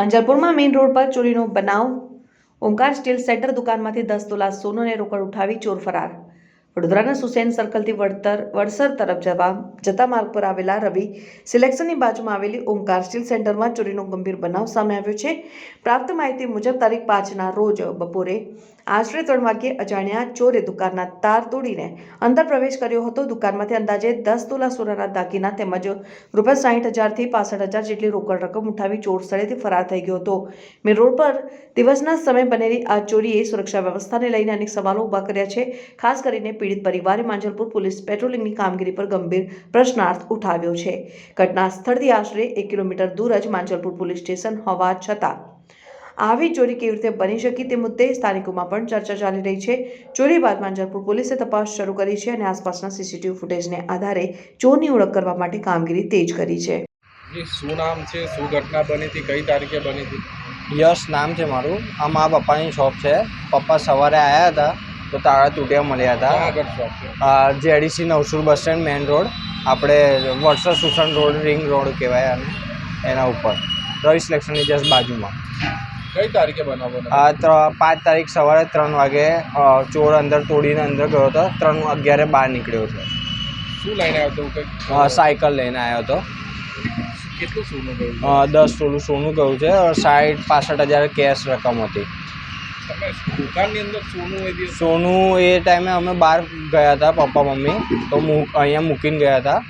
અંજરપુરમાં main road પર ચોરીનો બનાવ. ઓમકાર સ્ટીલ સેન્ટર દુકાનમાંથી 10 તોલા સોનું અને રોકડ ઉઠાવી ચોર ફરાર. વડોદરાના સુસેન સર્કલથી વડસર તરફ જતા માર્ગ પર આવેલા રવિ સિલેક્શનની બાજુમાં આવેલી ઓમકાર સ્ટીલ સેન્ટરમાં ચોરીનો ગંભીર બનાવ સામે આવ્યો છે. પ્રાપ્ત માહિતી મુજબ તારીખ 5ના રોજ બપોરે આશરે 3 વાગ્યે અજાણ્યા ચોરે દુકાનના તાર તોડીને અંદર પ્રવેશ કર્યો હતો. દુકાનમાંથી અંદાજે 10 તોલા સોનાના દાગીના તેમજ ₹60,000 થી 65,000 જેટલી રોકડ રકમ ઉઠાવી ચોર સ્થળેથી ફરાર થઈ ગયો હતો. મેઇન રોડ પર દિવસના સમય બનેલી આ ચોરીએ સુરક્ષા વ્યવસ્થાને લઈને અનેક સવાલો ઊભા કર્યા છે. ખાસ કરીને પીડિત પરિવારે માંજલપુર પોલીસ પેટ્રોલિંગની કામગીરી પર ગંભીર પ્રશ્નાર્થ ઉઠાવ્યો છે. ઘટના સ્થળથી આશરે 1 કિલોમીટર દૂર જ માંજલપુર પોલીસ સ્ટેશન હોવા છતાં આવી ચોરી કેવી રીતે બની શકી તે મુદ્દે સ્થાનિકોમાં પણ ચર્ચા ચાલી રહી છે. ચોરી બાદ માંજલપુર પોલીસે તપાસ શરૂ કરી છે અને આસપાસના સીસીટીવી ફૂટેજને આધારે ચોરની ઓળખ કરવા માટે કામગીરી તેજ કરી છે. શું નામ છે, શું ઘટના બની હતી, કઈ તારીખે બની હતી? યશ નામ છે મારું. આ મારા પપ્પાની શોપ છે. પપ્પા સવારે આવ્યા હતા તો તાળા તૂટ્યા મળ્યા હતા. જેડીસી નવસુર બસ સ્ટેન્ડ મેઇન રોડ, આપણે Vadsar Susen road ring road કહેવાય અને એના ઉપર રવિ સિલેક્શનની જસ્ટ બાજુમાં. કઈ તારીખે બનાવો? 5 તારીખ સવારે 3 વાગે ચોર અંદર તોડીને અંદર ગયો હતો. 3:11 બહાર નીકળ્યો છે. શું લઈને આવ્યો હતો? સાયકલ લઈને આવ્યો હતો. કેટલું સોનું ગયું? 10 તોલું સોનું ગયું છે. 60-65,000 કેશ રકમ હતી. દુકાનની અંદર સોનું એ ટાઈમે અમે બહાર ગયા હતા, પપ્પા મમ્મી, તો અહીંયા મૂકીને ગયા હતા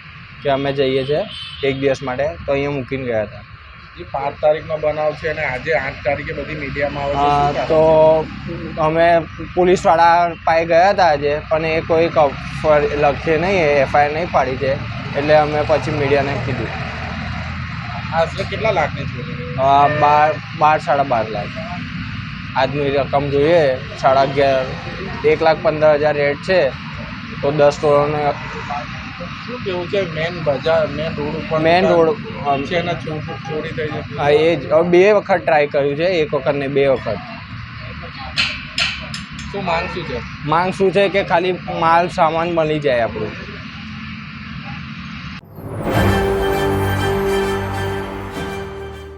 કે અમે જઈએ છીએ એક દિવસ માટે, તો અહીંયા મૂકીને ગયા હતા. જે 5 તારીખનો બનાવ છે અને આજે 8 તારીખે બધી મીડિયામાં આવે છે, તો અમે પોલીસવાળા પાસે ગયા હતા આજે, પણ એ કોઈ લખે નહીં, એફઆઈઆર નહીં પાડી છે, એટલે અમે પછી મીડિયાને કીધું. આશરે કેટલા લાખની ચોરી? 12-12.5 લાખ. આજની રકમ જોઈએ 11.5 1,15,000 રેટ છે, તો 10 તોલાનો. શું કેવું છે? મેન બજાર મેન રોડ ઉપર મેન રોડ છે અને ચોરી થઈ જતી. હા, એ જ 2 વખત ટ્રાય કર્યું છે, 1 વખત ને 2 વખત. શું માંગ શું છે? માંગ શું છે કે ખાલી માલ સામાન મળી જાય આપણું.